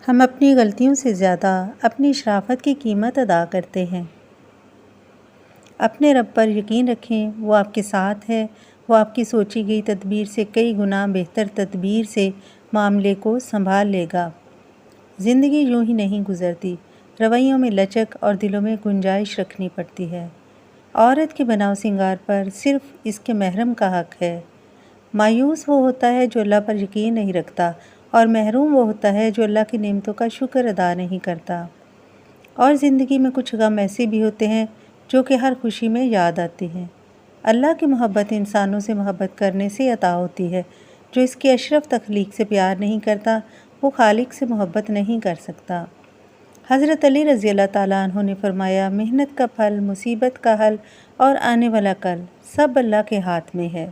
ہم اپنی غلطیوں سے زیادہ اپنی شرافت کی قیمت ادا کرتے ہیں۔ اپنے رب پر یقین رکھیں، وہ آپ کے ساتھ ہے۔ وہ آپ کی سوچی گئی تدبیر سے کئی گنا بہتر تدبیر سے معاملے کو سنبھال لے گا۔ زندگی یوں ہی نہیں گزرتی، رویوں میں لچک اور دلوں میں گنجائش رکھنی پڑتی ہے۔ عورت کے بناؤ سنگار پر صرف اس کے محرم کا حق ہے۔ مایوس وہ ہوتا ہے جو اللہ پر یقین نہیں رکھتا، اور محروم وہ ہوتا ہے جو اللہ کی نعمتوں کا شکر ادا نہیں کرتا۔ اور زندگی میں کچھ غم ایسے بھی ہوتے ہیں جو کہ ہر خوشی میں یاد آتے ہیں۔ اللہ کی محبت انسانوں سے محبت کرنے سے عطا ہوتی ہے۔ جو اس کی اشرف تخلیق سے پیار نہیں کرتا، وہ خالق سے محبت نہیں کر سکتا۔ حضرت علی رضی اللہ تعالیٰ عنہ نے فرمایا، محنت کا پھل، مصیبت کا حل اور آنے والا کل سب اللہ کے ہاتھ میں ہے۔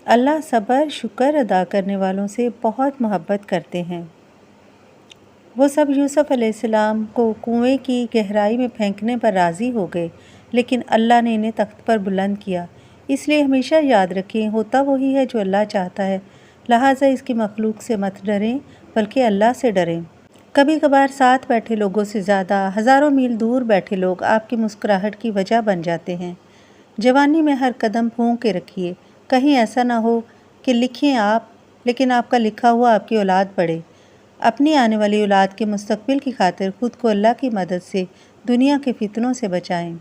اللہ صبر شکر ادا کرنے والوں سے بہت محبت کرتے ہیں۔ وہ سب یوسف علیہ السلام کو کنویں کی گہرائی میں پھینکنے پر راضی ہو گئے، لیکن اللہ نے انہیں تخت پر بلند کیا۔ اس لیے ہمیشہ یاد رکھیں، ہوتا وہی ہے جو اللہ چاہتا ہے، لہٰذا اس کی مخلوق سے مت ڈریں بلکہ اللہ سے ڈریں۔ کبھی کبھار ساتھ بیٹھے لوگوں سے زیادہ ہزاروں میل دور بیٹھے لوگ آپ کی مسکراہٹ کی وجہ بن جاتے ہیں۔ جوانی میں ہر قدم پھونک کے رکھیے، کہیں ایسا نہ ہو کہ لکھیں آپ لیکن آپ کا لکھا ہوا آپ کی اولاد پڑھے۔ اپنی آنے والی اولاد کے مستقبل کی خاطر خود کو اللہ کی مدد سے دنیا کے فتنوں سے بچائیں۔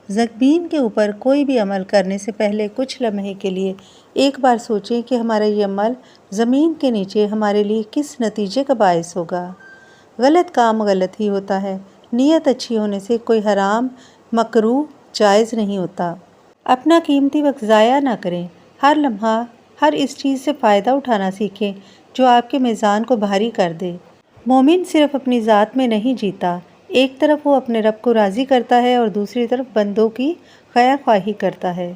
زمین کے اوپر کوئی بھی عمل کرنے سے پہلے کچھ لمحے کے لیے ایک بار سوچیں کہ ہمارا یہ عمل زمین کے نیچے ہمارے لیے کس نتیجے کا باعث ہوگا۔ غلط کام غلط ہی ہوتا ہے، نیت اچھی ہونے سے کوئی حرام مکروہ جائز نہیں ہوتا۔ اپنا قیمتی وقت ضائع نہ کریں، ہر لمحہ ہر اس چیز سے فائدہ اٹھانا سیکھیں جو آپ کے میزان کو بھاری کر دے۔ مومن صرف اپنی ذات میں نہیں جیتا، ایک طرف وہ اپنے رب کو راضی کرتا ہے اور دوسری طرف بندوں کی خیر خواہی کرتا ہے۔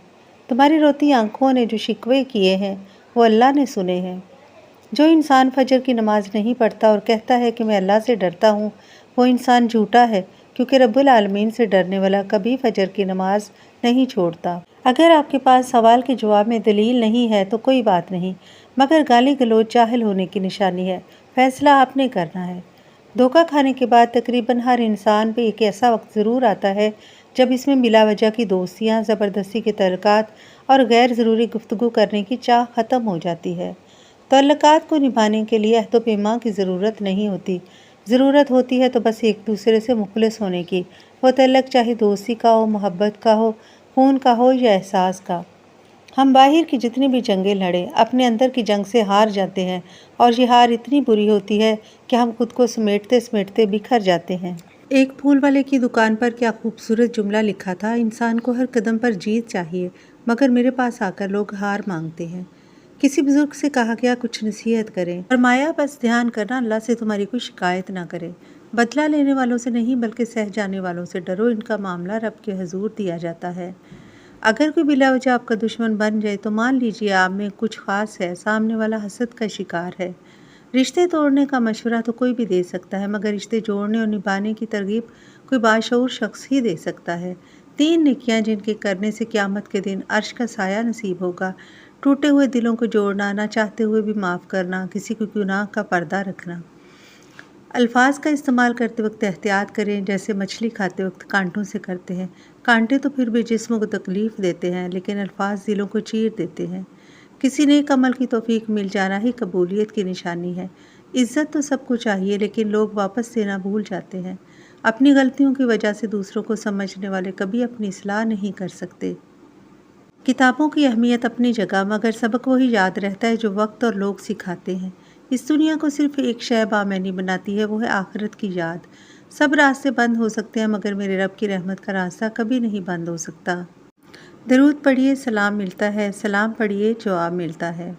تمہاری روتی آنکھوں نے جو شکوے کیے ہیں وہ اللہ نے سنے ہیں۔ جو انسان فجر کی نماز نہیں پڑھتا اور کہتا ہے کہ میں اللہ سے ڈرتا ہوں، وہ انسان جھوٹا ہے، کیونکہ رب العالمین سے ڈرنے والا کبھی فجر کی نماز نہیں چھوڑتا۔ اگر آپ کے پاس سوال کے جواب میں دلیل نہیں ہے تو کوئی بات نہیں، مگر گالی گلوچ جاہل ہونے کی نشانی ہے۔ فیصلہ آپ نے کرنا ہے۔ دھوکہ کھانے کے بعد تقریباً ہر انسان پہ ایک ایسا وقت ضرور آتا ہے جب اس میں بلا وجہ کی دوستیاں، زبردستی کے تعلقات اور غیر ضروری گفتگو کرنے کی چاہ ختم ہو جاتی ہے۔ تعلقات کو نبھانے کے لیے عہد و پیمان کی ضرورت نہیں ہوتی، ضرورت ہوتی ہے تو بس ایک دوسرے سے مخلص ہونے کی۔ وہ تعلق چاہے دوستی کا ہو، محبت کا ہو، خون کا ہو یا احساس کا۔ ہم باہر کی جتنی بھی جنگیں لڑیں، اپنے اندر کی جنگ سے ہار جاتے ہیں، اور یہ ہار اتنی بری ہوتی ہے کہ ہم خود کو سمیٹتے سمیٹتے بکھر جاتے ہیں۔ ایک پھول والے کی دکان پر کیا خوبصورت جملہ لکھا تھا، انسان کو ہر قدم پر جیت چاہیے، مگر میرے پاس آ کر لوگ ہار مانگتے ہیں۔ کسی بزرگ سے کہا گیا، کچھ نصیحت کریں۔ فرمایا، بس دھیان کرنا اللہ سے تمہاری کوئی شکایت نہ کرے۔ بدلہ لینے والوں سے نہیں بلکہ سہ جانے والوں سے ڈرو، ان کا معاملہ رب کے حضور دیا جاتا ہے۔ اگر کوئی بلا وجہ آپ کا دشمن بن جائے تو مان لیجیے آپ میں کچھ خاص ہے، سامنے والا حسد کا شکار ہے۔ رشتے توڑنے کا مشورہ تو کوئی بھی دے سکتا ہے، مگر رشتے جوڑنے اور نبھانے کی ترغیب کوئی باشعور شخص ہی دے سکتا ہے۔ 3 نیکیاں جن کے کرنے سے قیامت کے دن عرش کا سایہ نصیب ہوگا: ٹوٹے ہوئے دلوں کو جوڑنا، نہ چاہتے ہوئے بھی معاف کرنا، کسی کے گناہ کا پردہ رکھنا۔ الفاظ کا استعمال کرتے وقت احتیاط کریں، جیسے مچھلی کھاتے وقت کانٹوں سے کرتے ہیں۔ کانٹے تو پھر بھی جسموں کو تکلیف دیتے ہیں، لیکن الفاظ دلوں کو چیر دیتے ہیں۔ کسی نیک عمل کی توفیق مل جانا ہی قبولیت کی نشانی ہے۔ عزت تو سب کو چاہیے، لیکن لوگ واپس دینا بھول جاتے ہیں۔ اپنی غلطیوں کی وجہ سے دوسروں کو سمجھنے والے کبھی اپنی اصلاح نہیں کر سکتے۔ کتابوں کی اہمیت اپنی جگہ، مگر سبق وہی یاد رہتا ہے جو وقت اور لوگ سکھاتے ہیں۔ اس دنیا کو صرف ایک شے بامعنی بناتی ہے، وہ ہے آخرت کی یاد۔ سب راستے بند ہو سکتے ہیں، مگر میرے رب کی رحمت کا راستہ کبھی نہیں بند ہو سکتا۔ درود پڑھیے، سلام ملتا ہے، سلام پڑھیے، جواب ملتا ہے۔